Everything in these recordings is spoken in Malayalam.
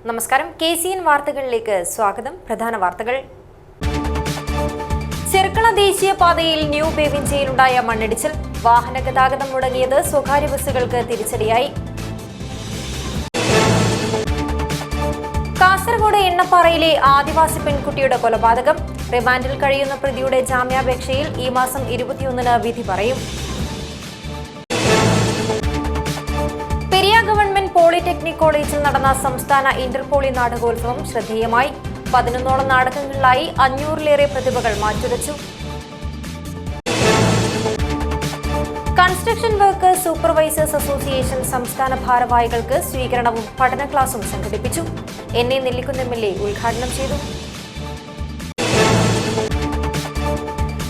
നമസ്കാരം. KCN വാർത്തകളിലേക്ക് സ്വാഗതം. പ്രധാന വാർത്തകൾ. ചെർക്കള ദേശീയപാതയിൽ ന്യൂ ബേവിഞ്ചയിലുണ്ടായ മണ്ണിടിച്ചിൽ. വാഹന ഗതാഗതം മുടങ്ങിയത് സ്വകാര്യ ബസ്സുകൾക്ക് തിരിച്ചടിയായി. കാസർഗോഡ് എണ്ണപ്പാറയിലെ ആദിവാസി പെൺകുട്ടിയുടെ കൊലപാതകം. റിമാൻഡിൽ കഴിയുന്ന പ്രതിയുടെ ജാമ്യാപേക്ഷയിൽ ഈ മാസം 21-ന് വിധി പറയും. ഗവൺമെന്റ് പോളിടെക്നിക് കോളേജിൽ നടന്ന സംസ്ഥാന ഇന്റർപോളി നാടകോത്സവം ശ്രദ്ധേയമായി. 11ഓളം നാടകങ്ങളിലായി 500-ലേറെ പ്രതിഭകൾ മാറ്റുരച്ചു. കൺസ്ട്രക്ഷൻ വർക്കേഴ്സ് സൂപ്പർവൈസേഴ്സ് അസോസിയേഷൻ സംസ്ഥാന ഭാരവാഹികൾക്ക് സ്വീകരണവും പഠന ക്ലാസും സംഘടിപ്പിച്ചു. NA നെല്ലിക്കുന്ന് MLA ഉദ്ഘാടനം ചെയ്തു.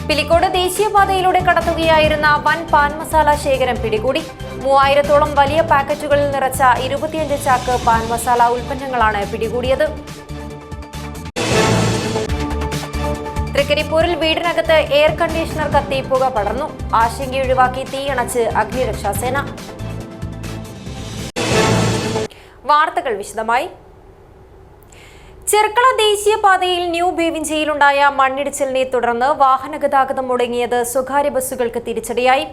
പിലിക്കോട് ദേശീയപാതയിലൂടെ കടത്തുകയായിരുന്ന വൻ പാൻ മസാല ശേഖരം പിടികൂടി. 3000-ഓളം വലിയ പാക്കറ്റുകളിൽ നിറച്ച 25 ചാക്ക് പാൻ മസാല ഉൽപ്പന്നങ്ങളാണ് പിടികൂടിയത്. തൃക്കരിപ്പൂരിൽ വീടിനകത്ത് എയർ കണ്ടീഷണർ കത്തി പുക പടർന്നു. ആശങ്കയൊഴിവാക്കി തീയണച്ച് അഗ്നിരക്ഷാസേന. വാർത്തകൾ വിശദമായി. ചെർക്കള ദേശീയപാതയിൽ ന്യൂ ബേവിഞ്ചയിലുണ്ടായ മണ്ണിടിച്ചിലിനെ തുടർന്ന് വാഹന ഗതാഗതം മുടങ്ങിയത് സ്വകാര്യ ബസ്സുകൾക്ക് തിരിച്ചടിയായി.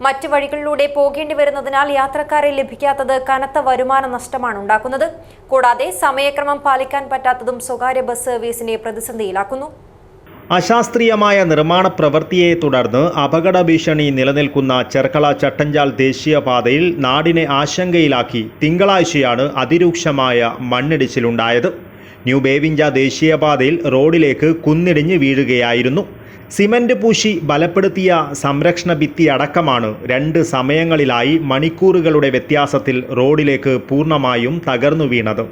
മറ്റു വഴികളിലൂടെ പോകേണ്ടി വരുന്നതിനാൽ യാത്രക്കാരെ ലഭിക്കാത്തത് കനത്ത വരുമാന നഷ്ടമാണ് ഉണ്ടാക്കുന്നത്. കൂടാതെ സമയക്രമം പാലിക്കാൻ പറ്റാത്തതും സ്വകാര്യ ബസ് സർവീസിനെ പ്രതിസന്ധിയിലാക്കുന്നു. അശാസ്ത്രീയമായ നിർമ്മാണ പ്രവൃത്തിയെ തുടർന്ന് അപകട ഭീഷണി നിലനിൽക്കുന്ന ചെർക്കള ചട്ടഞ്ചാൽ ദേശീയപാതയിൽ നാടിനെ ആശങ്കയിലാക്കി തിങ്കളാഴ്ചയാണ് അതിരൂക്ഷമായ മണ്ണിടിച്ചിലുണ്ടായത്. ന്യൂ ബേവിഞ്ച ദേശീയപാതയിൽ റോഡിലേക്ക് കുന്നിടിഞ്ഞ് വീഴുകയായിരുന്നു. സിമന്റ് പൂശി ബലപ്പെടുത്തിയ സംരക്ഷണ ഭിത്തി അടക്കമാണ് 2 സമയങ്ങളിലായി മണിക്കൂറുകളുടെ വ്യത്യാസത്തിൽ റോഡിലേക്ക് പൂർണ്ണമായും തകർന്നു വീണത്.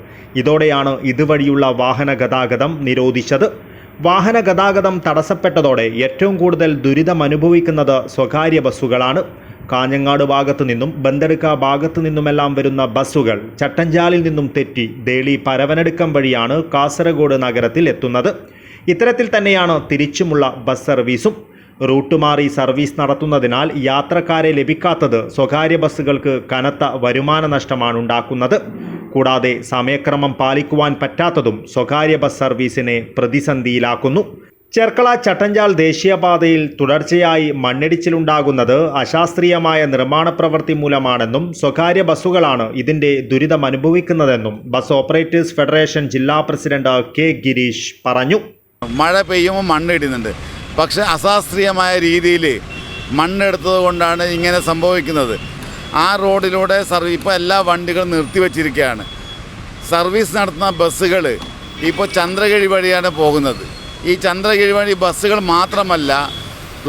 ഇതോടെയാണ് ഇതുവഴിയുള്ള വാഹന ഗതാഗതം നിരോധിച്ചത്. വാഹന ഗതാഗതം തടസ്സപ്പെട്ടതോടെ ഏറ്റവും കൂടുതൽ ദുരിതമനുഭവിക്കുന്നത് സ്വകാര്യ ബസ്സുകളാണ്. കാഞ്ഞങ്ങാട് ഭാഗത്തു നിന്നും ബന്തെടുക്ക ഭാഗത്തു നിന്നുമെല്ലാം വരുന്ന ബസ്സുകൾ ചട്ടഞ്ചാലിൽ നിന്നും തെറ്റി ദേളി പരവനടുക്കം വഴിയാണ് കാസർഗോഡ് നഗരത്തിൽ എത്തുന്നത്. ഇത്തരത്തിൽ തന്നെയാണ് തിരിച്ചുമുള്ള ബസ് സർവീസും. റൂട്ട് മാറി സർവീസ് നടത്തുന്നതിനാൽ യാത്രക്കാരെ ലഭിക്കാത്തത് സ്വകാര്യ ബസ്സുകൾക്ക് കനത്ത വരുമാന നഷ്ടമാണ് ഉണ്ടാക്കുന്നത്. കൂടാതെ സമയക്രമം പാലിക്കുവാൻ പറ്റാത്തതും സ്വകാര്യ ബസ് സർവീസിനെ പ്രതിസന്ധിയിലാക്കുന്നു. ചെർക്കള ചട്ടഞ്ചാൽ ദേശീയപാതയിൽ തുടർച്ചയായി മണ്ണിടിച്ചിലുണ്ടാകുന്നത് അശാസ്ത്രീയമായ നിർമ്മാണ പ്രവൃത്തി മൂലമാണെന്നും സ്വകാര്യ ബസ്സുകളാണ് ഇതിന്റെ ദുരിതമനുഭവിക്കുന്നതെന്നും ബസ് ഓപ്പറേറ്റേഴ്സ് ഫെഡറേഷൻ ജില്ലാ പ്രസിഡന്റ് K. ഗിരീഷ് പറഞ്ഞു. മഴ പെയ്യുമ്പോൾ മണ്ണിടുന്നുണ്ട്. പക്ഷെ അശാസ്ത്രീയമായ രീതിയിൽ മണ്ണെടുത്തത് കൊണ്ടാണ് ഇങ്ങനെ സംഭവിക്കുന്നത്. ആ റോഡിലൂടെ ഇപ്പോൾ എല്ലാ വണ്ടികളും നിർത്തിവെച്ചിരിക്കുകയാണ്. സർവീസ് നടത്തുന്ന ബസ്സുകൾ ഇപ്പോൾ ചന്ദ്രഗിരി വഴിയാണ് പോകുന്നത്. ഈ ചന്ദ്രഗിരി വഴി ബസ്സുകൾ മാത്രമല്ല,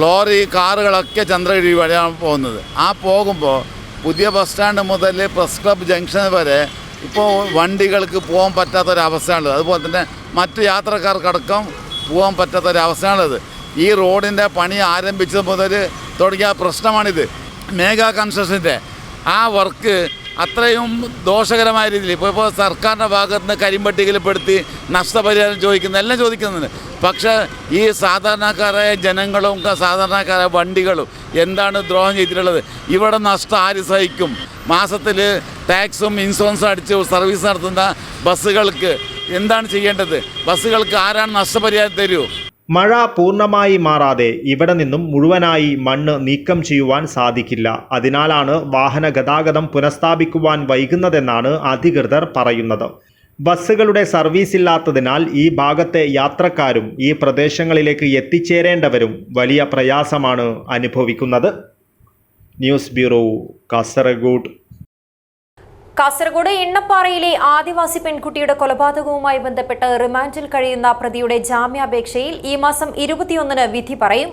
ലോറി കാറുകളൊക്കെ ചന്ദ്രഗിരി വഴിയാണ് പോകുന്നത്. ആ പോകുമ്പോൾ പുതിയ ബസ് സ്റ്റാൻഡ് മുതൽ പ്രസ് ക്ലബ് ജംഗ്ഷൻ വരെ ഇപ്പോൾ വണ്ടികൾക്ക് പോകാൻ പറ്റാത്തൊരവസ്ഥയാണുള്ളത്. അതുപോലെ തന്നെ മറ്റ് യാത്രക്കാർക്കടക്കം പോകാൻ പറ്റാത്തൊരവസ്ഥയാണുള്ളത്. ഈ റോഡിൻ്റെ പണി ആരംഭിച്ചത് മുതൽ തുടങ്ങിയ പ്രശ്നമാണിത്. മേഗാ കൺസ്ട്രക്ഷൻ്റെ ആ വർക്ക് അത്രയും ദോഷകരമായ രീതിയിൽ ഇപ്പോൾ സർക്കാരിൻ്റെ ഭാഗത്ത് നിന്ന് കരിമ്പട്ടികയിൽപ്പെടുത്തി നഷ്ടപരിഹാരം എല്ലാം ചോദിക്കുന്നുണ്ട്. പക്ഷേ ഈ സാധാരണക്കാരായ ജനങ്ങളും സാധാരണക്കാരായ വണ്ടികളും എന്താണ് ദ്രോഹം ചെയ്തിട്ടുള്ളത്? ഇവിടെ നഷ്ടം ആര് സഹിക്കും? മാസത്തിൽ ടാക്സും ഇൻഷുറൻസും അടിച്ച് സർവീസ് നടത്തുന്ന ബസ്സുകൾക്ക് എന്താണ് ചെയ്യേണ്ടത്? ബസ്സുകൾക്ക് ആരാണ് നഷ്ടപരിഹാരം തരൂ? മഴ പൂർണ്ണമായി മാറാതെ ഇവിടെ നിന്നും മുഴുവനായി മണ്ണ് നീക്കം ചെയ്യുവാൻ സാധിക്കില്ല. അതിനാലാണ് വാഹന ഗതാഗതം പുനഃസ്ഥാപിക്കുവാൻ വൈകുന്നതെന്നാണ് അധികൃതർ പറയുന്നത്. ബസ്സുകളുടെ സർവീസ് ഇല്ലാത്തതിനാൽ ഈ ഭാഗത്തെ യാത്രക്കാരും ഈ പ്രദേശങ്ങളിലേക്ക് എത്തിച്ചേരേണ്ടവരും വലിയ പ്രയാസമാണ് അനുഭവിക്കുന്നത്. News bureau, Kasaragod. കാസർഗോഡ് എണ്ണപ്പാറയിലെ ആദിവാസി പെൺകുട്ടിയുടെ കൊലപാതകവുമായി ബന്ധപ്പെട്ട് റിമാൻഡിൽ കഴിയുന്ന പ്രതിയുടെ ജാമ്യാപേക്ഷയിൽ ഈ മാസം 21-ന് വിധി പറയും.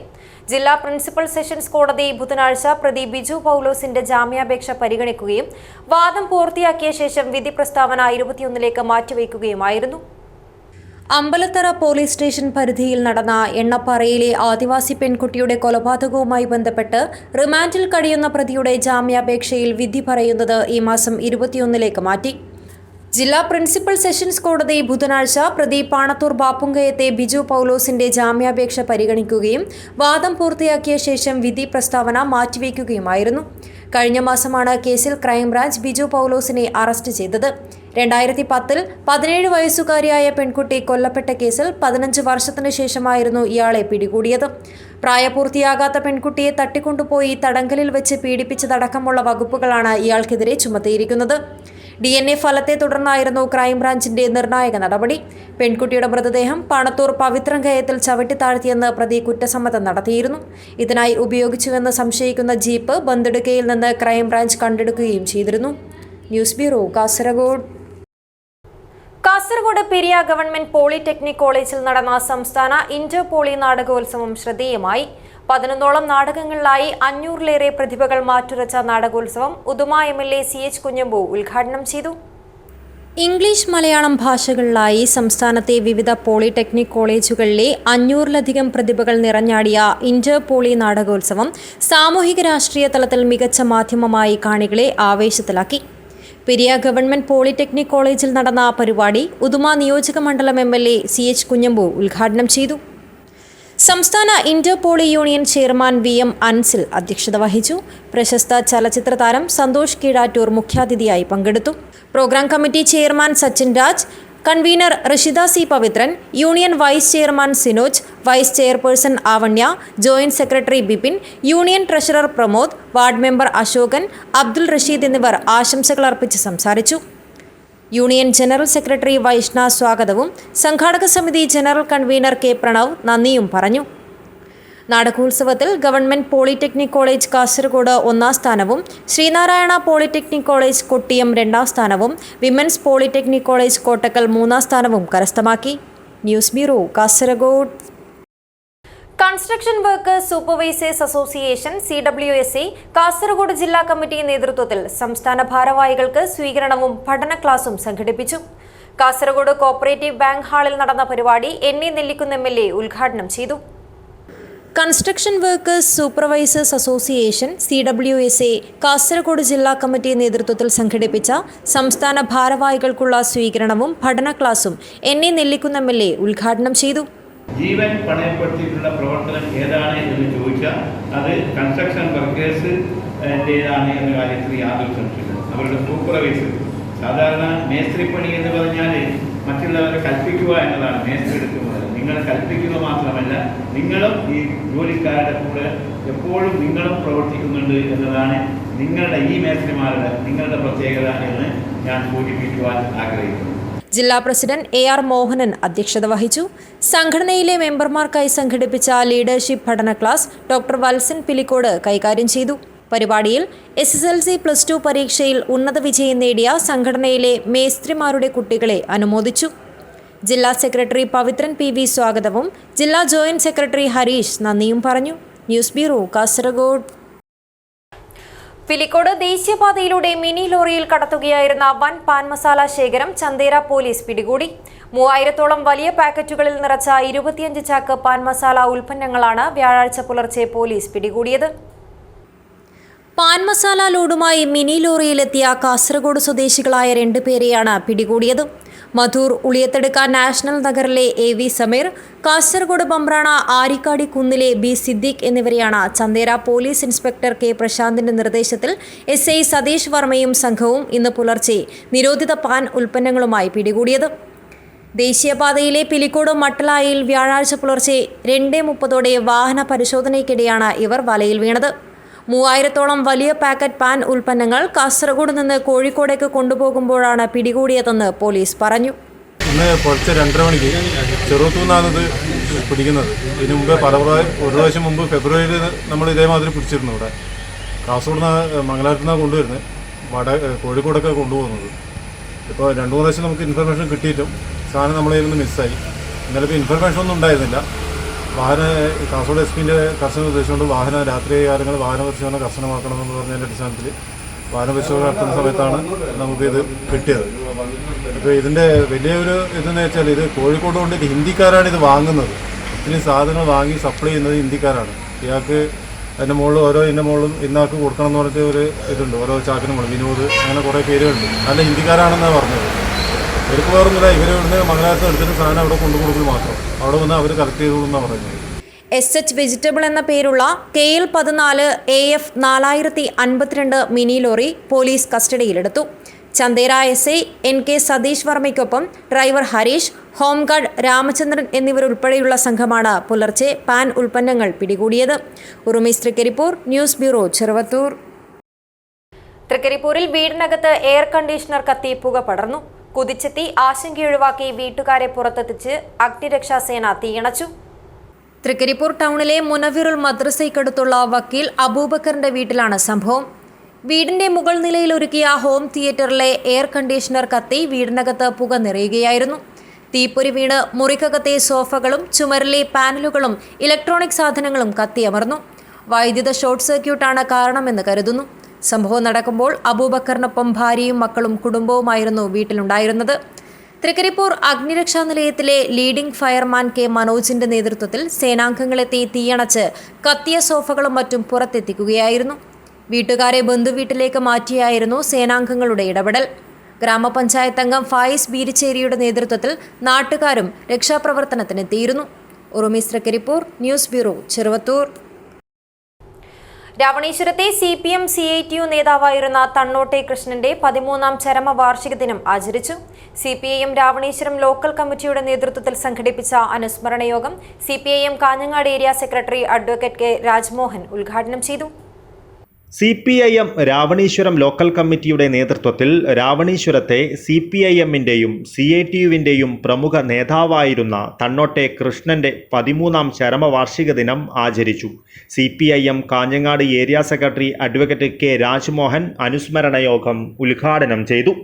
ജില്ലാ പ്രിൻസിപ്പൽ സെഷൻസ് കോടതി ബുധനാഴ്ച പ്രതി ബിജു പൗലോസിന്റെ ജാമ്യാപേക്ഷ പരിഗണിക്കുകയും വാദം പൂർത്തിയാക്കിയ ശേഷം വിധി പ്രസ്താവന 21-ലേക്ക് മാറ്റിവെക്കുകയുമായിരുന്നു. അമ്പലത്തറ പോലീസ് സ്റ്റേഷൻ പരിധിയിൽ നടന്ന എണ്ണപ്പാറയിലെ ആദിവാസി പെൺകുട്ടിയുടെ കൊലപാതകവുമായി ബന്ധപ്പെട്ട് റിമാൻഡിൽ കഴിയുന്ന പ്രതിയുടെ ജാമ്യാപേക്ഷയിൽ വിധി പറയുന്നത് ഈ മാസം 21-ലേക്ക് മാറ്റി. ജില്ലാ പ്രിൻസിപ്പൽ സെഷൻസ് കോടതി ബുധനാഴ്ച പ്രതി പാണത്തൂർ ബാപ്പുങ്കയത്തെ ബിജു പൗലോസിന്റെ ജാമ്യാപേക്ഷ പരിഗണിക്കുകയും വാദം പൂർത്തിയാക്കിയ ശേഷം വിധി പ്രസ്താവന മാറ്റിവെക്കുകയുമായിരുന്നു. കഴിഞ്ഞ മാസമാണ് കേസിൽ ക്രൈംബ്രാഞ്ച് ബിജു പൗലോസിനെ അറസ്റ്റ് ചെയ്തത്. 2010-ൽ 17 വയസ്സുകാരിയായ പെൺകുട്ടി കൊല്ലപ്പെട്ട കേസിൽ 15 വർഷത്തിനു ശേഷമായിരുന്നു ഇയാളെ പിടികൂടിയത്. പ്രായപൂർത്തിയാകാത്ത പെൺകുട്ടിയെ തട്ടിക്കൊണ്ടുപോയി തടങ്കലിൽ വെച്ച് പീഡിപ്പിച്ചതടക്കമുള്ള വകുപ്പുകളാണ് ഇയാൾക്കെതിരെ ചുമത്തിയിരിക്കുന്നത്. DNA ഫലത്തെ തുടർന്നായിരുന്നു ക്രൈംബ്രാഞ്ചിന്റെ നിർണായക നടപടി. പെൺകുട്ടിയുടെ മൃതദേഹം പണത്തൂർ പവിത്രങ്കയത്തിൽ ചവിട്ടിത്താഴ്ത്തിയെന്ന് പ്രതി കുറ്റസമ്മതം നടത്തിയിരുന്നു. ഇതിനായി ഉപയോഗിച്ചുവെന്ന് സംശയിക്കുന്ന ജീപ്പ് ബന്തെടുക്കയിൽ നിന്ന് ക്രൈംബ്രാഞ്ച് കണ്ടെടുക്കുകയും ചെയ്തിരുന്നു. News bureau, Kasaragod. Kasaragod Periya government polytechnic കോളേജിൽ നടന്ന സംസ്ഥാന ഇന്റർ പോളി നാടകോത്സവം ശ്രദ്ധേയമായി. 11ഓളം നാടകങ്ങളിലായി 500-ലേറെ പ്രതിഭകൾ മാറ്റുരച്ച നാടകോത്സവം ഉദുമ MLA CH കുഞ്ഞമ്പു ഉദ്ഘാടനം ചെയ്തു. ഇംഗ്ലീഷ്, മലയാളം ഭാഷകളിലായി സംസ്ഥാനത്തെ വിവിധ പോളിടെക്നിക് കോളേജുകളിലെ 500-ലധികം പ്രതിഭകൾ നിറഞ്ഞാടിയ ഇന്റർ പോളി നാടകോത്സവം സാമൂഹിക രാഷ്ട്രീയ തലത്തിൽ മികച്ച മാധ്യമമായി കാണികളെ ആവേശത്തിലാക്കി. പെരിയ ഗവൺമെന്റ് പോളിടെക്നിക് കോളേജിൽ നടന്ന പരിപാടി ഉദുമ നിയോജക മണ്ഡലം MLA CH കുഞ്ഞമ്പു ഉദ്ഘാടനം ചെയ്തു. സംസ്ഥാന inter poly union chairman VM Ansil അധ്യക്ഷത വഹിച്ചു. പ്രശസ്ത ചലച്ചിത്ര താരം സന്തോഷ് കീഴാറ്റൂർ മുഖ്യാതിഥിയായി പങ്കെടുത്തു. Programme committee chairman Sachin Raj, convener Rishitha C Pavithran, union vice chairman Sinoj, vice chairperson Avanya, joint secretary Bipin, union treasurer Pramod, ward member Ashokan, Abdul Rasheed എന്നിവർ ആശംസകൾ അർപ്പിച്ച് സംസാരിച്ചു. യൂണിയൻ ജനറൽ സെക്രട്ടറി വൈഷ്ണ സ്വാഗതവും സംഘാടക സമിതി ജനറൽ കൺവീനർ K പ്രണവ് നന്ദിയും പറഞ്ഞു. നാടകോത്സവത്തിൽ ഗവൺമെന്റ് പോളിടെക്നിക് കോളേജ് കാസർഗോഡ് 1ാം സ്ഥാനവും, ശ്രീനാരായണ പോളിടെക്നിക് കോളേജ് കൊട്ടിയം 2ാം സ്ഥാനവും, വിമൻസ് പോളിടെക്നിക് കോളേജ് കോട്ടക്കൽ 3ാം സ്ഥാനവും കരസ്ഥമാക്കി. News bureau, Kasaragod. Construction workers supervisors association CWSA Kasaragod ജില്ലാ കമ്മിറ്റി നേതൃത്വത്തിൽ സംസ്ഥാന ഭാരവാഹികൾക്ക് സ്വീകരണവും പഠന ക്ലാസും സംഘടിപ്പിച്ചു. കാസർഗോഡ് കോഓപ്പറേറ്റീവ് ബാങ്ക് ഹാളിൽ നടന്ന പരിപാടി NE നെല്ലിക്കുന്ന് MLA ഉദ്ഘാടനം ചെയ്തു. Construction workers supervisors association CWSA Kasaragod ജില്ലാ കമ്മിറ്റി നേതൃത്വത്തിൽ സംഘടിപ്പിച്ച സംസ്ഥാന ഭാരവാഹികൾക്കുള്ള സ്വീകരണവും പഠന ക്ലാസും NE നെല്ലിക്കുന്ന് MLA ഉദ്ഘാടനം ചെയ്തു. ജീവൻ പണയപ്പെടുത്തിയിട്ടുള്ള പ്രവർത്തനം ഏതാണ് എന്ന് ചോദിച്ചാൽ അത് കൺസ്ട്രക്ഷൻ വർക്കേഴ്സിൻ്റേതാണ് എന്ന കാര്യത്തിൽ യാതൊരു സംശയമില്ല. അവരുടെ സൂപ്പർവൈസർ, സാധാരണ മേസ്ത്രിപ്പണി എന്ന് പറഞ്ഞാൽ മറ്റുള്ളവരെ കൽപ്പിക്കുക എന്നതാണ് മേസ്ത്രി എടുക്കുന്നത്. നിങ്ങൾ കൽപ്പിക്കുക മാത്രമല്ല, നിങ്ങളും ഈ ജോലിക്കാരുടെ കൂടെ എപ്പോഴും നിങ്ങളും പ്രവർത്തിക്കുന്നുണ്ട് എന്നതാണ് നിങ്ങളുടെ ഈ മേസ്ത്രിമാരുടെ നിങ്ങളുടെ പ്രത്യേകത എന്ന് ഞാൻ സൂചിപ്പിക്കുവാൻ ആഗ്രഹിക്കുന്നു. ജില്ലാ പ്രസിഡന്റ് AR മോഹനൻ അധ്യക്ഷത വഹിച്ചു. സംഘടനയിലെ മെമ്പർമാർക്കായി സംഘടിപ്പിച്ച ലീഡർഷിപ്പ് പഠന ക്ലാസ് ഡോക്ടർ വത്സൻ പിലിക്കോട് കൈകാര്യം ചെയ്തു. പരിപാടിയിൽ SSLC+2 പരീക്ഷയിൽ ഉന്നത വിജയം നേടിയ സംഘടനയിലെ മേസ്ത്രിമാരുടെ കുട്ടികളെ അനുമോദിച്ചു. ജില്ലാ സെക്രട്ടറി പവിത്രൻ PV സ്വാഗതവും ജില്ലാ ജോയിന്റ് സെക്രട്ടറി ഹരീഷ് നന്ദിയും പറഞ്ഞു. News bureau, Kasaragod. പിലിക്കോട് ദേശീയപാതയിലൂടെ മിനി ലോറിയിൽ കടത്തുകയായിരുന്ന വൻ പാൻ മസാല ശേഖരം ചന്തേര പോലീസ് പിടികൂടി. 3000-ഓളം വലിയ പാക്കറ്റുകളിൽ നിറച്ച 25 ചാക്ക് പാൻ മസാല ഉൽപ്പന്നങ്ങളാണ് വ്യാഴാഴ്ച പുലർച്ചെ പോലീസ് പിടികൂടിയത്. പാൻ മസാല ലോഡുമായി മിനി ലോറിയിലെത്തിയ കാസർഗോഡ് സ്വദേശികളായ 2 പേരെയാണ് പിടികൂടിയത്. മധൂർ ഉളിയത്തെടുക്ക നാഷണൽ നഗറിലെ AV സമീർ, കാസർഗോഡ് ബംബ്രാണ ആരിക്കാടി കുന്നിലെ B സിദ്ദീഖ് എന്നിവരെയാണ് ചന്തേര പോലീസ് ഇൻസ്പെക്ടർ K പ്രശാന്തിന്റെ നിർദ്ദേശത്തിൽ SI സതീഷ് വർമ്മയും സംഘവും ഇന്ന് പുലർച്ചെ നിരോധിത പാൻ ഉൽപ്പന്നങ്ങളുമായി പിടികൂടിയത്. ദേശീയപാതയിലെ പിലിക്കോട് മട്ടലായിൽ വ്യാഴാഴ്ച പുലർച്ചെ 2:30 വാഹന പരിശോധനയ്ക്കിടെയാണ് ഇവർ വലയിൽ വീണത്. 3000-ഓളം വലിയ പാക്കറ്റ് പാൻ ഉൽപ്പന്നങ്ങൾ കാസർഗോഡ് നിന്ന് കോഴിക്കോടേക്ക് കൊണ്ടുപോകുമ്പോഴാണ് പിടികൂടിയതെന്ന് പോലീസ് പറഞ്ഞു. ഇന്ന് പുലർച്ചെ 2:30 മണിക്ക് ചെറുത്തൂന്നാണ് ഇത് പിടിക്കുന്നത്. ഇതിനു മുമ്പ് ഒരു പ്രാവശ്യം മുമ്പ് ഫെബ്രുവരിയിൽ നമ്മൾ ഇതേമാതിരി പിടിച്ചിരുന്നു. ഇവിടെ കാസർഗോഡ് നിന്ന് മംഗലാപുരത്ത് നിന്നാണ് കൊണ്ടുവരുന്നത്, കോഴിക്കോടൊക്കെ കൊണ്ടുപോകുന്നത്. ഇപ്പോൾ 2-3 പ്രാവശ്യം നമുക്ക് ഇൻഫർമേഷൻ കിട്ടിയിട്ടും സാധനം നമ്മളെ നിന്ന് മിസ്സായി. ഇന്നലെ ഇപ്പോൾ ഇൻഫർമേഷൻ ഒന്നും ഉണ്ടായിരുന്നില്ല. കാസർഗോഡ് SP-ൻ്റെ കർശന നിർദ്ദേശമുണ്ട് വാഹന രാത്രി കാലങ്ങളിൽ വാഹന പരിശോധന കർശനമാക്കണമെന്ന് പറഞ്ഞതിൻ്റെ അടിസ്ഥാനത്തിൽ വാഹന പരിശോധന നടത്തുന്ന സമയത്താണ് നമുക്കിത് കിട്ടിയത്. ഇപ്പോൾ ഇതിൻ്റെ വലിയൊരു ഇതെന്ന് വെച്ചാൽ ഇത് കോഴിക്കോട് കൊണ്ടിട്ട് ഹിന്ദിക്കാരാണ് ഇത് വാങ്ങുന്നത്. ഇത്രയും സാധനങ്ങൾ വാങ്ങി സപ്ലൈ ചെയ്യുന്നത് ഹിന്ദിക്കാരാണ്. ഇയാൾക്ക് അതിൻ്റെ മുകളിൽ ഓരോ ഇതിൻ്റെ മുകളിലും ഇന്നാൾക്ക് കൊടുക്കണം എന്ന് പറഞ്ഞിട്ട് ഒരു ഇതുണ്ട്, ഓരോ ചാക്കിനും മുകളിൽ വിനോദ് അങ്ങനെ കുറേ പേരുണ്ട്. നല്ല ഹിന്ദിക്കാരാണെന്നാണ് പറഞ്ഞത്. ഇവർക്ക് വേറൊന്നുമില്ല, ഇവർ ഇവിടുന്ന് മംഗലാപുരത്ത് എടുത്തിട്ട് സാധനം അവിടെ കൊണ്ടുകൊടുക്കൽ മാത്രം, അവിടെ വന്ന് അവർ കളക്ട് ചെയ്തോളൂ എന്നാണ് പറയുന്നത്. SH വെജിറ്റബിൾ എന്ന പേരുള്ള KL14 AF 4052 mini lorry police കസ്റ്റഡിയിലെടുത്തു. ചന്ദേര SI NK സതീഷ് വർമ്മയ്ക്കൊപ്പം ഡ്രൈവർ ഹരീഷ്, ഹോംഗാർഡ് രാമചന്ദ്രൻ എന്നിവരുൾപ്പെടെയുള്ള സംഘമാണ് പുലർച്ചെ പാൻ ഉൽപ്പന്നങ്ങൾ പിടികൂടിയത്. Urumees Trikaripur, news bureau, Cheruvathur. തൃക്കരിപ്പൂരിൽ വീടിനകത്ത് എയർ കണ്ടീഷണർ കത്തി പുക പടർന്നു. കുതിച്ചെത്തി ആശങ്കയൊഴിവാക്കി വീട്ടുകാരെ പുറത്തെത്തിച്ച് അഗ്നിരക്ഷാസേന തീയണച്ചു. തൃക്കരിപ്പൂർ ടൗണിലെ മുനവിറുൽ മദ്രസയ്ക്കടുത്തുള്ള വക്കീൽ അബൂബക്കറിന്റെ വീട്ടിലാണ് സംഭവം. വീടിന്റെ മുകൾ നിലയിൽ ഒരുക്കിയ ഹോം തിയേറ്ററിലെ എയർ കണ്ടീഷണർ കത്തി വീടിനകത്ത് പുക നിറയുകയായിരുന്നു. തീപ്പൊരി വീണ് മുറിക്കകത്തെ സോഫകളും ചുമരിലെ പാനലുകളും ഇലക്ട്രോണിക് സാധനങ്ങളും കത്തിയമർന്നു. വൈദ്യുത ഷോർട്ട് സർക്യൂട്ടാണ് കാരണമെന്ന് കരുതുന്നു. സംഭവം നടക്കുമ്പോൾ അബൂബക്കറിനൊപ്പം ഭാര്യയും മക്കളും കുടുംബവുമായിരുന്നു വീട്ടിലുണ്ടായിരുന്നത്. തൃക്കരിപ്പൂർ അഗ്നിരക്ഷാ നിലയത്തിലെ ലീഡിംഗ് ഫയർമാൻ K മനോജിന്റെ നേതൃത്വത്തിൽ സേനാംഗങ്ങളെത്തി തീയണച്ച് കത്തിയ സോഫകളും മറ്റും പുറത്തെത്തിക്കുകയായിരുന്നു. വീട്ടുകാരെ ബന്ധുവീട്ടിലേക്ക് മാറ്റിയായിരുന്നു സേനാംഗങ്ങളുടെ ഇടപെടൽ. ഗ്രാമപഞ്ചായത്ത് അംഗം ഫായിസ് ബീരിച്ചേരിയുടെ നേതൃത്വത്തിൽ നാട്ടുകാരും രക്ഷാപ്രവർത്തനത്തിനെത്തിയിരുന്നു. Urumees Trikaripur, news bureau, Cheruvathur. രാവണീശ്വരത്തെ CPM CITU നേതാവായിരുന്ന തണ്ണോട്ടെ കൃഷ്ണന്റെ 13ാം ചരമവാർഷിക ദിനം ആചരിച്ചു. CPIM രാവണീശ്വരം ലോക്കൽ കമ്മിറ്റിയുടെ നേതൃത്വത്തിൽ സംഘടിപ്പിച്ച അനുസ്മരണ യോഗം CPIM Kanhangad area secretary advocate K Rajmohan ഉദ്ഘാടനം ചെയ്തു. CPIM രാവണീശ്വരം ലോക്കൽ കമ്മിറ്റിയുടെ നേതൃത്വത്തിൽ രാവണീശ്വരത്തെ CPIM-ന്റെയും CITU-വിൻ്റെയും പ്രമുഖ നേതാവായിരുന്ന തണ്ണോട്ടെ കൃഷ്ണന്റെ 13ാം ചരമവാർഷിക ദിനം ആചരിച്ചു. CPIM Kanhangad area secretary advocate K Rajmohan അനുസ്മരണ യോഗം ഉദ്ഘാടനം ചെയ്തു.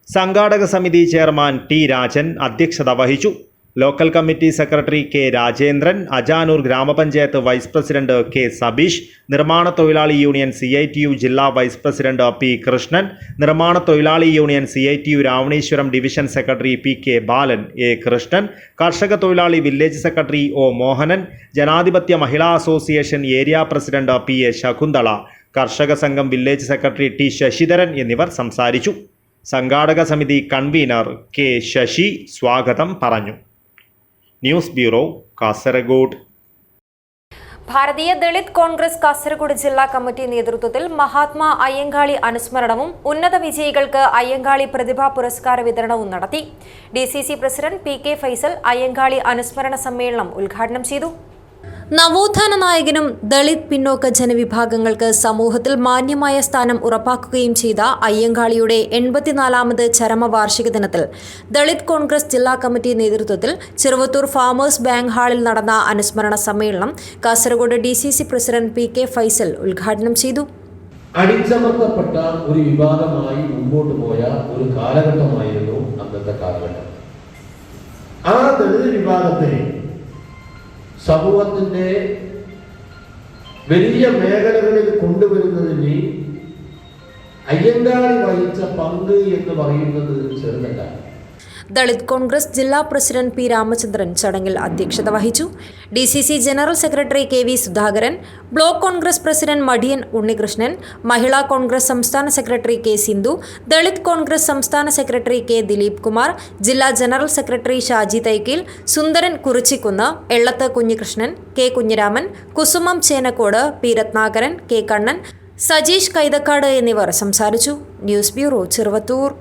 സംഘാടക സമിതി ചെയർമാൻ T രാജൻ അധ്യക്ഷത വഹിച്ചു. Local committee secretary K Rajendran, Ajanur grama panchayat vice president K Sabeesh, നിർമ്മാണ തൊഴിലാളി യൂണിയൻ CITU ജില്ലാ വൈസ് പ്രസിഡന്റ് P കൃഷ്ണൻ, നിർമ്മാണ തൊഴിലാളി union CITU Ravaneeswaram division secretary PK Balan, A Krishnan, കർഷക തൊഴിലാളി village secretary O Mohanan, Janadhipathya Mahila association area president PA Shakuntala, Karshaka Sangham village secretary T Sasidharan എന്നിവർ സംസാരിച്ചു. സംഘാടക സമിതി കൺവീനർ K ശശി സ്വാഗതം പറഞ്ഞു. News bureau, Kasaragod. ഭാരതീയ ദളിത് കോൺഗ്രസ് കാസർഗോഡ് ജില്ലാ കമ്മിറ്റി നേതൃത്വത്തിൽ മഹാത്മാ അയ്യങ്കാളി അനുസ്മരണവും ഉന്നത വിജയികൾക്ക് അയ്യങ്കാളി പ്രതിഭാ പുരസ്കാര വിതരണവും നടത്തി. DCC president PK Faisal Ayyankali അനുസ്മരണ സമ്മേളനം ഉദ്ഘാടനം ചെയ്തു. നവോത്ഥാന നായകനും ദളിത് പിന്നോക്ക ജനവിഭാഗങ്ങൾക്ക് സമൂഹത്തിൽ മാന്യമായ സ്ഥാനം ഉറപ്പാക്കുകയും ചെയ്ത അയ്യങ്കാളിയുടെ 84ാമത് ചരമവാർഷിക ദിനത്തിൽ ദളിത് കോൺഗ്രസ് ജില്ലാ കമ്മിറ്റി നേതൃത്വത്തിൽ ചെറുവത്തൂർ ഫാമേഴ്സ് ബാങ്ക് ഹാളിൽ നടന്ന അനുസ്മരണ സമ്മേളനം Kasaragod DCC president PK Faisal ഉദ്ഘാടനം ചെയ്തു. അടിച്ചമർത്തപ്പെട്ട ഒരു വിഭാഗമായി മുമ്പോട്ട് പോയ ഒരു കാലഘട്ടമായിരുന്നു അന്നത്തെ കാലഘട്ടം. ആ ദളിത് വിഭാഗത്തെ സമൂഹത്തിന്റെ വലിയ മേഖലകളിൽ കൊണ്ടുവരുന്നതിന് അയ്യങ്കാളി വഹിച്ച പങ്ക് എന്ന് പറയുന്നത് ചെറുതല്ല. ദളിത് കോൺഗ്രസ് ജില്ലാ പ്രസിഡന്റ് P രാമചന്ദ്രൻ ചടങ്ങിൽ അധ്യക്ഷത വഹിച്ചു. DCC general secretary KV Sudhakaran, block Congress president Madiyan Unnikrishnan, Mahila Congress സംസ്ഥാന സെക്രട്ടറി K സിന്ധു, ദളിത് കോൺഗ്രസ് സംസ്ഥാന സെക്രട്ടറി K ദിലീപ് കുമാർ, ജില്ലാ general secretary Shaji Thaikkeel, Sundaran Kurichikkunnu, Ellath Kunhikrishnan, K Kunhiraman, Kusumam Chenakkode, P Ratnakaran, K Kannan, Sajeesh Kaithakkad എന്നിവർ സംസാരിച്ചു. News bureau, Cheruvathur.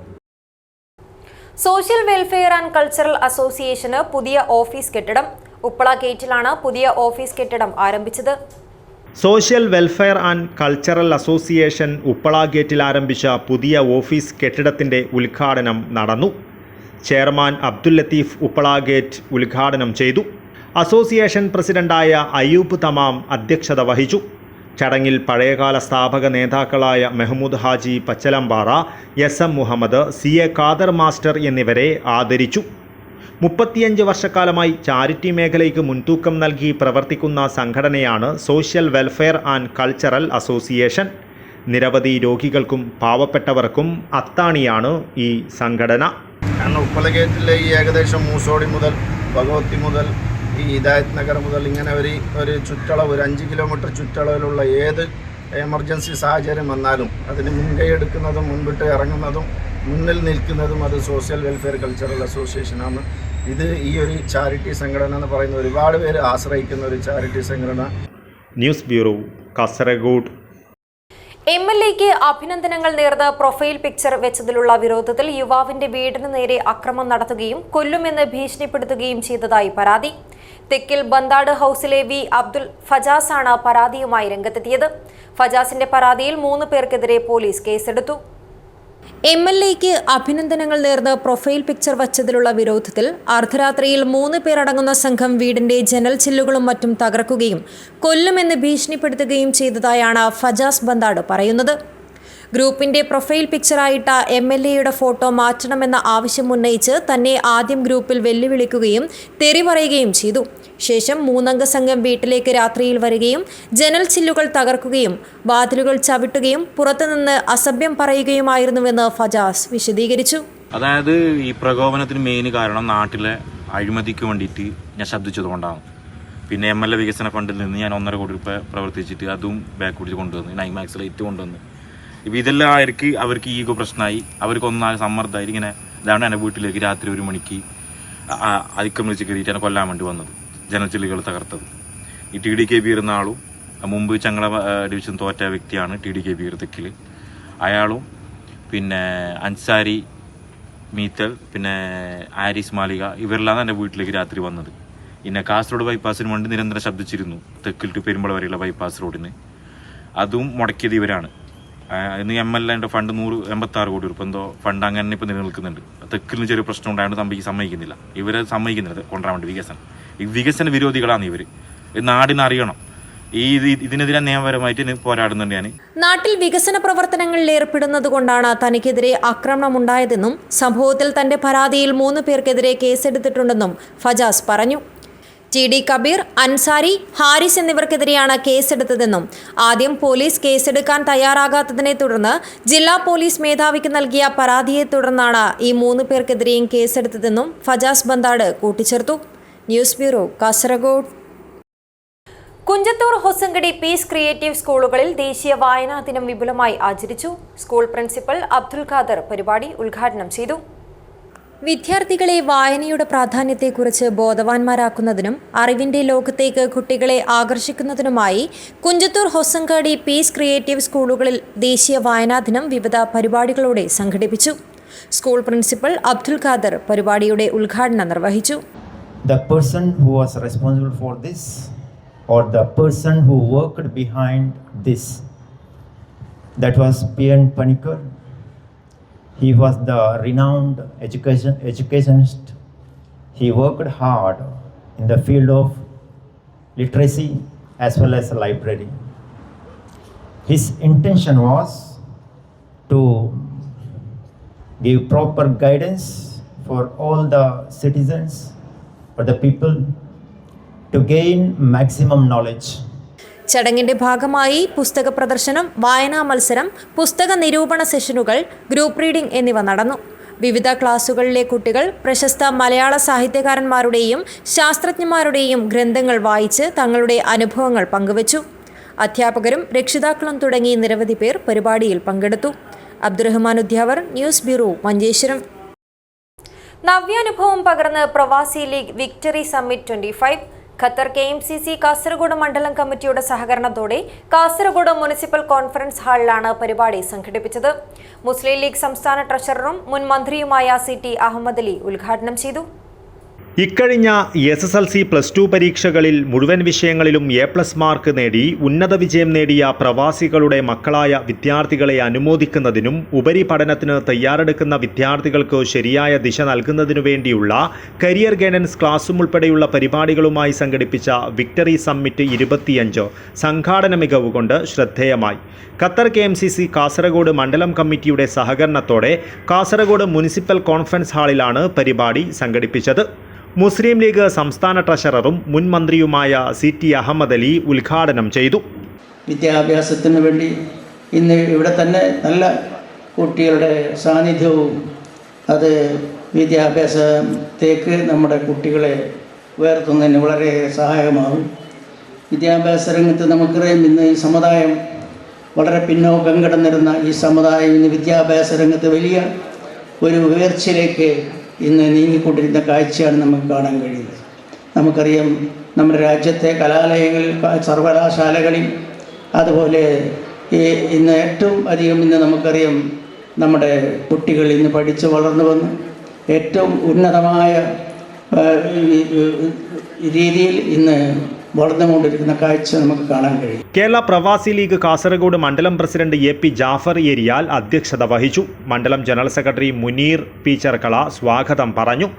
Social welfare and cultural അസോസിയേഷന് പുതിയ ഓഫീസ് കെട്ടിടം. ഉപ്പള ഗേറ്റിലാണ് പുതിയ ഓഫീസ് കെട്ടിടം ആരംഭിച്ചത്. Social welfare and cultural association Uppala ഗേറ്റിൽ ആരംഭിച്ച പുതിയ ഓഫീസ് കെട്ടിടത്തിൻ്റെ ഉദ്ഘാടനം നടന്നു. ചെയർമാൻ അബ്ദുൽ ലത്തീഫ് ഉപ്പള ഗേറ്റ് ഉദ്ഘാടനം ചെയ്തു. അസോസിയേഷൻ പ്രസിഡന്റായ അയ്യൂബ് തമാം അധ്യക്ഷത വഹിച്ചു. ചടങ്ങിൽ പഴയകാല സ്ഥാപക നേതാക്കളായ Mehmood Haji Pachalampara, SM Muhammad, CA Khader master എന്നിവരെ ആദരിച്ചു. 35 വർഷക്കാലമായി ചാരിറ്റി മേഖലയ്ക്ക് മുൻതൂക്കം നൽകി പ്രവർത്തിക്കുന്ന സംഘടനയാണ് social welfare and cultural association. നിരവധി രോഗികൾക്കും പാവപ്പെട്ടവർക്കും അത്താണിയാണ് ഈ സംഘടന. കാരണം ഉപ്പള ഗേറ്റിലെ ഈ ഏകദേശം മൂസോടി മുതൽ ഭഗവതി മുതൽ ഈ ഹിദായത്ത് നഗർ മുതൽ ഇങ്ങനെ ഒരു ചുറ്റളവ്, ഒരു 5 കിലോമീറ്റർ ചുറ്റളവിലുള്ള ഏത് എമർജൻസി സാഹചര്യം വന്നാലും അതിന് മുൻകൈ എടുക്കുന്നതും മുൻപിട്ട് ഇറങ്ങുന്നതും മുന്നിൽ നിൽക്കുന്നതും അത് സോഷ്യൽ വെൽഫെയർ കൾച്ചറൽ അസോസിയേഷനാണ്. ഇത് ഈ ഒരു ചാരിറ്റി സംഘടന എന്ന് പറയുന്ന ഒരുപാട് പേര് ആശ്രയിക്കുന്ന ഒരു ചാരിറ്റി സംഘടന. News bureau, Kasaragod. MLAക്ക് അഭിനന്ദനങ്ങൾ നേർന്ന് പ്രൊഫൈൽ പിക്ചർ വെച്ചതിലുള്ള വിരോധത്തിൽ യുവാവിന്റെ വീടിന് നേരെ അക്രമം നടത്തുകയും കൊല്ലുമെന്ന് ഭീഷണിപ്പെടുത്തുകയും ചെയ്തതായി പരാതി. തെക്കിൽ ബന്താട് ഹൌസിലെ വി അബ്ദുൽ ഫജാസാണ് പരാതിയുമായി രംഗത്തെത്തിയത്. ഫജാസിന്റെ പരാതിയിൽ 3 പേർക്കെതിരെ പോലീസ് കേസെടുത്തു. MLAക്ക് അഭിനന്ദനങ്ങൾ നേർന്ന് പ്രൊഫൈൽ പിക്ചർ വച്ചതിലുള്ള വിരോധത്തിൽ അർദ്ധരാത്രിയിൽ 3 പേരടങ്ങുന്ന സംഘം വീടിന്റെ ജനൽ ചില്ലുകളും മറ്റും തകർക്കുകയും കൊല്ലുമെന്ന് ഭീഷണിപ്പെടുത്തുകയും ചെയ്തതായാണ് ഫജാസ് ബന്താട് പറയുന്നത്. ഗ്രൂപ്പിന്റെ പ്രൊഫൈൽ പിക്ചറായിട്ട MLAയുടെ ഫോട്ടോ മാറ്റണമെന്ന ആവശ്യമുന്നയിച്ച് തന്നെ ആദ്യം ഗ്രൂപ്പിൽ വെല്ലുവിളിക്കുകയും തെറി പറയുകയും ചെയ്തു. ശേഷം 3 അംഗ സംഘം വീട്ടിലേക്ക് രാത്രിയിൽ വരികയും ജനൽ ചില്ലുകൾ തകർക്കുകയും വാതിലുകൾ ചവിട്ടുകയും പുറത്തുനിന്ന് അസഭ്യം പറയുകയുമായിരുന്നുവെന്ന് ഫജാസ് വിശദീകരിച്ചു. അതായത് ഈ പ്രകോപനത്തിന് മെയിൻ കാരണം നാട്ടിലെ അഴിമതിക്ക് വേണ്ടിയിട്ട് ഞാൻ ശബ്ദിച്ചതുകൊണ്ടാണ്. പിന്നെ MLA വികസന ഫണ്ടിൽ നിന്ന് ഞാൻ 1.5 കോടി രൂപ പ്രവർത്തിച്ചിട്ട് അതും ബാക്ക് പിടിച്ച് കൊണ്ടുവന്ന് നൈമാക്സ് ലൈറ്റ് കൊണ്ടുവന്ന്. ഇപ്പോൾ ഇതെല്ലാം അവർക്ക് ഈഗോ പ്രശ്നമായി, അവർക്ക് ഒന്നാകെ സമ്മർദ്ദമായി. ഇങ്ങനെ ഇതാണ് എൻ്റെ വീട്ടിലേക്ക് രാത്രി 1 മണിക്ക് അതിക്രമിച്ച് കയറിയിട്ട് എന്നെ കൊല്ലാൻ വേണ്ടി വന്നത്, ജനച്ചില്ലുകൾ തകർത്തത്. ഈ TDKB ഇരുന്ന ആളും മുമ്പ് ചങ്ങള ഡിവിഷൻ തോറ്റ വ്യക്തിയാണ് TDKB തെക്കിൽ, അയാളും പിന്നെ അൻസാരി മീത്തൽ പിന്നെ ആരിസ് മാലിക ഇവരെല്ലാം എൻ്റെ വീട്ടിലേക്ക് രാത്രി വന്നത്. പിന്നെ കാസർഗോഡ് ബൈപ്പാസിന് വേണ്ടി നിരന്തരം ശബ്ദിച്ചിരുന്നു. തെക്കിൽ ടു പെരുമ്പള വരെയുള്ള ബൈപ്പാസ് റോഡിന് അതും മുടക്കിയത് ഇവരാണ്. ഇന്ന് MLAൻ്റെ ഫണ്ട് 186 കോടി രൂപ എന്തോ ഫണ്ട് അങ്ങനെ ഇപ്പോൾ നിലനിൽക്കുന്നുണ്ട്. തെക്കിന് ചെറിയ പ്രശ്നം ഉണ്ടായതുകൊണ്ട് സമ്മതിക്കുന്നില്ല, ഇവരെ സമ്മതിക്കുന്നില്ല കൊണ്ടുവരാൻ വേണ്ടി. വികസന വിരോധികളാണ് ഇവർ. നാടിനറിയണം. ഇതിനെതിരെ നിയമപരമായിട്ട് പോരാടുന്നുണ്ട് ഞാൻ. നാട്ടിൽ വികസന പ്രവർത്തനങ്ങളിൽ ഏർപ്പെടുന്നതുകൊണ്ടാണ് തനിക്കെതിരെ ആക്രമണമുണ്ടായതെന്നും സംഭവത്തിൽ തന്റെ പരാതിയിൽ 3 പേർക്കെതിരെ കേസെടുത്തിട്ടുണ്ടെന്നും ഫജാസ് പറഞ്ഞു. TD കബീർ, അൻസാരി, ഹാരിസ് എന്നിവർക്കെതിരെയാണ് കേസെടുത്തതെന്നും ആദ്യം പോലീസ് കേസെടുക്കാൻ തയ്യാറാകാത്തതിനെ തുടർന്ന് ജില്ലാ പോലീസ് മേധാവിക്ക് നൽകിയ പരാതിയെ തുടർന്നാണ് ഈ 3 പേർക്കെതിരെയും കേസെടുത്തതെന്നും ഫജാസ് ബന്താട് കൂട്ടിച്ചേർത്തു. News bureau, Kasaragod. Kunjathur Hosangadi Peace Creative സ്കൂളുകളിൽ ദേശീയ വായനാ ദിനം വിപുലമായി ആചരിച്ചു. സ്കൂൾ പ്രിൻസിപ്പൽ അബ്ദുൽ ഖാദർ പരിപാടി ഉദ്ഘാടനം ചെയ്തു. വിദ്യാർത്ഥികളെ വായനയുടെ പ്രാധാന്യത്തെക്കുറിച്ച് ബോധവാന്മാരാക്കുന്നതിനും അറിവിന്റെ ലോകത്തേക്ക് കുട്ടികളെ ആകർഷിക്കുന്നതിനുമായി കുഞ്ചത്തൂർ ഹൊസങ്കടി പീസ് ക്രിയേറ്റീവ് സ്കൂളുകളിൽ ദേശീയ വായനാ ദിനം വിവിധ പരിപാടികളോടെ സംഘടിപ്പിച്ചു. സ്കൂൾ പ്രിൻസിപ്പൽ അബ്ദുൽ ഖാദർ പരിപാടിയുടെ ഉദ്ഘാടനം നിർവഹിച്ചു. The person who was responsible for this, or the person who worked behind this, that was P.N. Panikkar. He was the renowned educationist. He worked hard in the field of literacy as well as library. His intention was to give proper guidance for all the citizens, for the people, to gain maximum knowledge. ചടങ്ങിന്റെ ഭാഗമായി പുസ്തക പ്രദർശനം, വായനാ മത്സരം, പുസ്തക നിരൂപണ സെഷനുകൾ, ഗ്രൂപ്പ് റീഡിംഗ് എന്നിവ നടന്നു. വിവിധ ക്ലാസുകളിലെ കുട്ടികൾ പ്രശസ്ത മലയാള സാഹിത്യകാരന്മാരുടെയും ശാസ്ത്രജ്ഞന്മാരുടെയും ഗ്രന്ഥങ്ങൾ വായിച്ച് തങ്ങളുടെ അനുഭവങ്ങൾ പങ്കുവച്ചു. അധ്യാപകരും രക്ഷിതാക്കളും തുടങ്ങി നിരവധി പേർ പരിപാടിയിൽ പങ്കെടുത്തു. Abdurahman Udyavar, news bureau, Manjeshwaram. നവ്യാനുഭവം പകർന്ന് Pravasi league victory summit 25. Qatar KMCC Kasaragod മണ്ഡലം കമ്മിറ്റിയുടെ സഹകരണത്തോടെ കാസർഗോഡ് മുനിസിപ്പൽ കോൺഫറൻസ് ഹാളിലാണ് പരിപാടി സംഘടിപ്പിച്ചത്. മുസ്ലിം ലീഗ് സംസ്ഥാന ട്രഷററും മുൻ മന്ത്രിയുമായ CT അഹമ്മദ് അലി ഉദ്ഘാടനം ചെയ്തു. ഇക്കഴിഞ്ഞ SSLC +2 പരീക്ഷകളിൽ മുഴുവൻ വിഷയങ്ങളിലും A+ മാർക്ക് നേടി ഉന്നത വിജയം നേടിയ പ്രവാസികളുടെ മക്കളായ വിദ്യാർത്ഥികളെ അനുമോദിക്കുന്നതിനും ഉപരിപഠനത്തിന് തയ്യാറെടുക്കുന്ന വിദ്യാർത്ഥികൾക്ക് ശരിയായ ദിശ നൽകുന്നതിനു വേണ്ടിയുള്ള കരിയർ ഗൈഡൻസ് ക്ലാസും ഉൾപ്പെടെയുള്ള പരിപാടികളുമായി സംഘടിപ്പിച്ച വിക്ടറി സമ്മിറ്റ് 25 സംഘാടന മികവ് കൊണ്ട് ശ്രദ്ധേയമായി. ഖത്തർ KMCC കാസർഗോഡ് മണ്ഡലം കമ്മിറ്റിയുടെ സഹകരണത്തോടെ കാസർഗോഡ് മുനിസിപ്പൽ കോൺഫറൻസ് ഹാളിലാണ് പരിപാടി സംഘടിപ്പിച്ചത്. മുസ്ലിം ലീഗ് സംസ്ഥാന ട്രഷററും മുൻ മന്ത്രിയുമായ CT അഹമ്മദ് അലി ഉദ്ഘാടനം ചെയ്തു. വിദ്യാഭ്യാസത്തിന് വേണ്ടി ഇന്ന് ഇവിടെ തന്നെ നല്ല കുട്ടികളുടെ സാന്നിധ്യവും അത് വിദ്യാഭ്യാസത്തേക്ക് നമ്മുടെ കുട്ടികളെ ഉയർത്തുന്നതിന് വളരെ സഹായകമാകും. വിദ്യാഭ്യാസ രംഗത്ത് നമുക്കറിയാം, ഇന്ന് ഈ സമുദായം വളരെ പിന്നോക്കം കിടന്നിരുന്ന ഈ സമുദായം ഇന്ന് വിദ്യാഭ്യാസ രംഗത്ത് വലിയ ഒരു ഉയർച്ചയിലേക്ക് ഇന്ന് നീങ്ങിക്കൊണ്ടിരുന്ന കാഴ്ചയാണ് നമുക്ക് കാണാൻ കഴിയുന്നത്. നമുക്കറിയാം, നമ്മുടെ രാജ്യത്തെ കലാലയങ്ങളിൽ, സർവകലാശാലകളിൽ, അതുപോലെ ഇന്ന് ഏറ്റവും അധികം ഇന്ന് നമുക്കറിയാം നമ്മുടെ കുട്ടികൾ ഇന്ന് പഠിച്ച് വളർന്നു വന്ന് ഏറ്റവും ഉന്നതമായ രീതിയിൽ ഇന്ന് വളർന്നുകൊണ്ടിരിക്കുന്ന കാഴ്ച നമുക്ക് കാണാൻ കഴിയും. കേരള പ്രവാസി ലീഗ് കാസർഗോഡ് മണ്ഡലം പ്രസിഡന്റ് AP ജാഫർ ഏരിയാൽ അധ്യക്ഷത വഹിച്ചു. മണ്ഡലം general secretary Muneer P Cherkala സ്വാഗതം പറഞ്ഞു.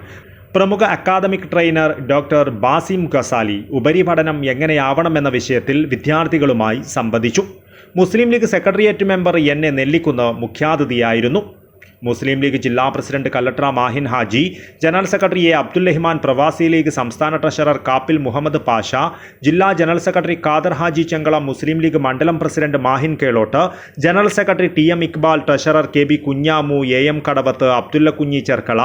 പ്രമുഖ academic trainer doctor Basim Ghazali ഉപരിപഠനം എങ്ങനെയാവണമെന്ന വിഷയത്തിൽ വിദ്യാർത്ഥികളുമായി സംവദിച്ചു. Muslim League secretariat member NA Nellikkunnu മുഖ്യാതിഥിയായിരുന്നു. മുസ്ലിം ലീഗ് ജില്ലാ president Kallatra Mahin Haji, general secretary A Abdul Rahman, Pravasi League സംസ്ഥാന ട്രഷറർ കാപ്പിൽ മുഹമ്മദ് പാഷ, ജില്ലാ ജനറൽ സെക്രട്ടറി ഖാദർ ഹാജി ചെങ്കളം, മുസ്ലിം ലീഗ് മണ്ഡലം president Mahin Kelot, general secretary TM Iqbal, treasurer KB Kunhamu, AM Kadavath, Abdullah കുഞ്ഞി Cherkala,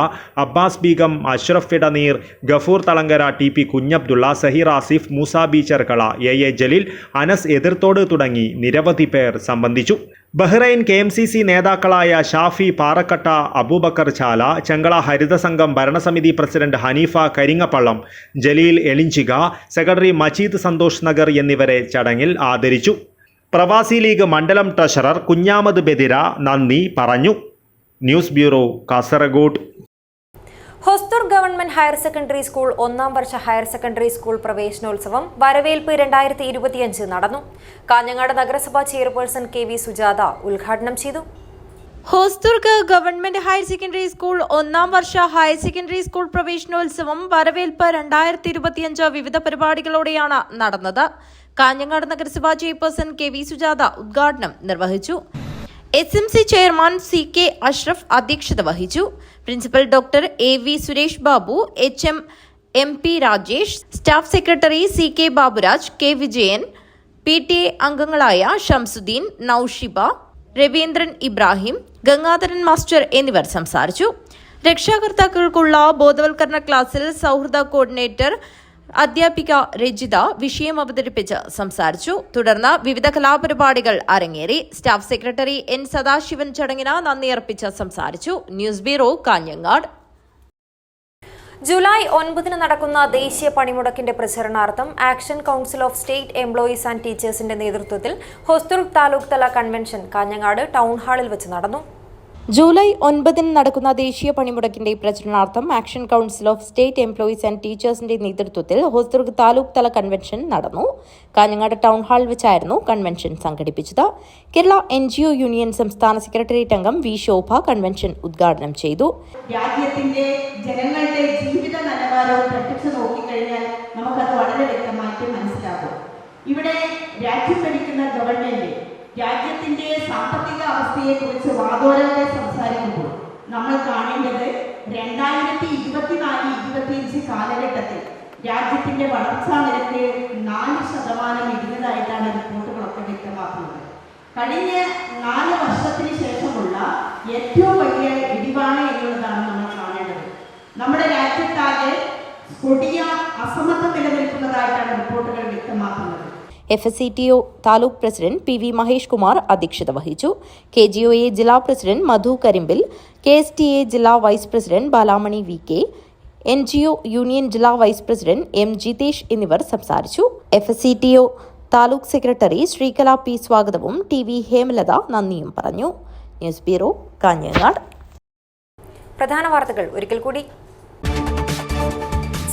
Abbas Beegum, Ashraf Edneer, Gafoor Thalangara, TP Kunhabdulla, Saheer Asif, Moosa B Cherkala, AA Jaleel, Anas Ethirthode തുടങ്ങി നിരവധി പേർ സംബന്ധിച്ചു. ബഹ്റൈൻ KMCC നേതാക്കളായ ഷാഫി പാറക്കട്ട, അബൂബക്കർ ചാല, ചെങ്കള ഹരിതസംഘം ഭരണസമിതി പ്രസിഡന്റ് ഹനീഫ കരിങ്ങപ്പള്ളം, ജലീൽ എളിഞ്ചിക, സെക്രട്ടറി മജീദ് സന്തോഷ് നഗർ എന്നിവരെ ചടങ്ങിൽ ആദരിച്ചു. പ്രവാസി ലീഗ് മണ്ഡലം ട്രഷറർ കുഞ്ഞാമത് ബെദിര നന്ദി പറഞ്ഞു. News bureau, Kasaragod. Hosdurg government higher secondary school 1ാം വർഷ ഹയർ സെക്കൻഡറി സ്കൂൾ പ്രവേശനോത്സവം വരവേൽപ്പ് 2025 നടന്നു. കാഞ്ഞങ്ങാട് നഗരസഭാ ചെയർപേഴ്സൺ KV സുജാത ഉദ്ഘാടനം ചെയ്തു. Hosdurg government higher secondary school 1ാം വർഷ ഹയർ സെക്കൻഡറി സ്കൂൾ പ്രവേശനോത്സവം വരവേൽപ്പ് 2025 വിവിധ പരിപാടികളോടെയാണ് നടന്നത്. കാഞ്ഞങ്ങാട് നഗരസഭാ ചെയർപേഴ്സൺ KV സുജാത ഉദ്ഘാടനം നിർവഹിച്ചു. SMC ചെയർമാൻ CK അഷ്റഫ് അധ്യക്ഷത വഹിച്ചു. Principal doctor AV Suresh Babu, HM MP Rajesh, staff secretary CK Baburaj, K Vijayan, PTA അംഗങ്ങളായ ഷംസുദ്ദീൻ, നൌഷിബ, രവീന്ദ്രൻ ഇബ്രാഹിം, ഗംഗാധരൻ മാസ്റ്റർ എന്നിവർ സംസാരിച്ചു. രക്ഷാകർത്താക്കൾക്കുള്ള ബോധവൽക്കരണ ക്ലാസ്സിൽ സൗഹൃദ കോർഡിനേറ്റർ അധ്യാപിക രജിത വിഷയം അവതരിപ്പിച്ച് സംസാരിച്ചു. തുടർന്ന് വിവിധ കലാപരിപാടികൾ അരങ്ങേറി. സ്റ്റാഫ് സെക്രട്ടറി N സദാശിവൻ ചടങ്ങിന് നന്ദി അർപ്പിച്ച് സംസാരിച്ചു. News bureau, Kanhangad. ജൂലൈ 9 നടക്കുന്ന ദേശീയ പണിമുടക്കിന്റെ പ്രചരണാർത്ഥം action council of state employees and ടീച്ചേഴ്സിന്റെ നേതൃത്വത്തിൽ ഹൊസ്ദുർഗ് താലൂക്ക് തല കൺവെൻഷൻ കാഞ്ഞങ്ങാട് ടൗൺ ഹാളിൽ വെച്ച് നടന്നു. ജൂലൈ 9 നടക്കുന്ന ദേശീയ പണിമുടക്കിന്റെ പ്രചരണാർത്ഥം action council of state employees and ടീച്ചേഴ്സിന്റെ നേതൃത്വത്തിൽ ഹൊസ്ദുർഗ് താലൂക്ക് തല കൺവെൻഷൻ നടന്നു. കാഞ്ഞങ്ങാട് ടൗൺ ഹാളിൽ വെച്ചായിരുന്നു കൺവെൻഷൻ സംഘടിപ്പിച്ചത്. കേരള NGO യൂണിയൻ സംസ്ഥാന സെക്രട്ടേറിയറ്റ് അംഗം V ശോഭ കൺവെൻഷൻ ഉദ്ഘാടനം ചെയ്തു. രാജ്യത്തിന്റെ ജനങ്ങളുടെ ജീവിത നിലവാരവും പ്രത്യക്ഷം നോക്കിക്കഴിഞ്ഞാൽ നമുക്കത് വളരെ വ്യക്തമായിട്ട് മനസ്സിലാകും. ഇവിടെ രാജ്യം ഭരിക്കുന്ന ഗവൺമെന്റ് രാജ്യത്തിന്റെ സാമ്പത്തിക അവസ്ഥയെക്കുറിച്ച് വാദോരാതെ സംസാരിക്കുമ്പോൾ നമ്മൾ കാണേണ്ടത് 2024-25 കാലഘട്ടത്തിൽ രാജ്യത്തിന്റെ വളർച്ചാ നിരക്ക് 4% ഇടിഞ്ഞതായിട്ടാണ് റിപ്പോർട്ടുകളൊക്കെ വ്യക്തമാക്കുന്നത്. കഴിഞ്ഞ 4 വർഷത്തിന് ശേഷമുള്ള ഏറ്റവും വലിയ ഇടിവാണ് എന്നുള്ളതാണ് നമ്മൾ കാണേണ്ടത്. നമ്മുടെ രാജ്യത്താകെ കൊടിയ അസമത്വം നിലനിൽക്കുന്നതായിട്ടാണ് റിപ്പോർട്ടുകൾ വ്യക്തമാക്കുന്നത്. FSCTO taluk president PV Mahesh Kumar അധ്യക്ഷത വഹിച്ചു. KGOA ജില്ലാ പ്രസിഡന്റ് മധു കരിമ്പിൽ, KSTA ജില്ലാ vice president Balamani VK, NGO union ജില്ലാ വൈസ് പ്രസിഡന്റ് M ജിതേഷ് എന്നിവർ സംസാരിച്ചു. FSCTO taluk secretary Sreekala P സ്വാഗതവും TV ഹേമലത നന്ദിയും പറഞ്ഞു. News bureau, Kanhangad. പ്രധാന വാർത്തകൾ ഒരിക്കൽ കൂടി.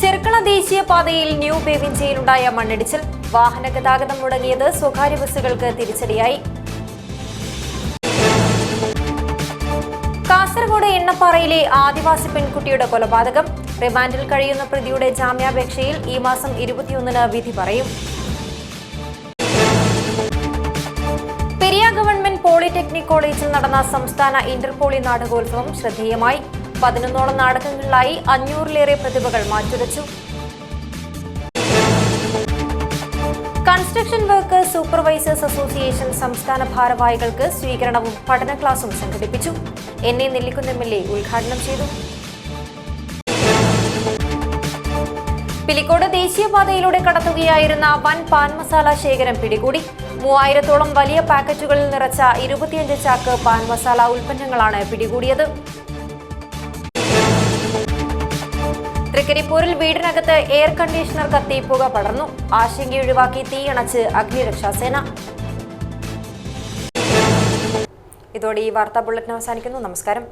ചെർക്കള ദേശീയപാതയിൽ ന്യൂ ബേവിഞ്ചയിലുണ്ടായ മണ്ണിടിച്ചിൽ. വാഹന ഗതാഗതം മുടങ്ങിയത് സ്വകാര്യ ബസ്സുകൾക്ക് തിരിച്ചടിയായി. കാസർഗോഡ് എണ്ണപ്പാറയിലെ ആദിവാസി പെൺകുട്ടിയുടെ കൊലപാതകം. റിമാൻഡിൽ കഴിയുന്ന പ്രതിയുടെ ജാമ്യാപേക്ഷയിൽ ഈ മാസം 21 വിധി പറയും. പെരിയ ഗവൺമെന്റ് പോളിടെക്നിക് കോളേജിൽ നടന്ന സംസ്ഥാന ഇന്റർപോളി നാടകോത്സവം ശ്രദ്ധേയമായി. 11ഓളം നാടകങ്ങളിലായി 500-ലേറെ പ്രതിഭകൾ മാറ്റുരച്ചു. കൺസ്ട്രക്ഷൻ വർക്കേഴ്സ് സൂപ്പർവൈസേഴ്സ് അസോസിയേഷൻ സംസ്ഥാന ഭാരവാഹികൾക്ക് സ്വീകരണവും പഠന ക്ലാസും സംഘടിപ്പിച്ചു. NA നെല്ലിക്കുന്ന് MLA ഉദ്ഘാടനം ചെയ്തു. പിലിക്കോട് ദേശീയപാതയിലൂടെ കടത്തുകയായിരുന്ന വൻ പാൻ മസാല ശേഖരം പിടികൂടി. 3000-ഓളം വലിയ പാക്കറ്റുകളിൽ നിറച്ച 25 ചാക്ക് പാൻ മസാല ഉൽപ്പന്നങ്ങളാണ് പിടികൂടിയത്. തൃക്കരിപ്പൂരിൽ വീടിനകത്ത് എയർ കണ്ടീഷണർ കത്തി പുക പടർന്നു. ആശങ്കയൊഴിവാക്കി തീയണച്ച് അഗ്നിരക്ഷാസേന. ഇതോടെ ഈ വാർത്താ ബുള്ളറ്റിൻ അവസാനിക്കുന്നു. നമസ്കാരം.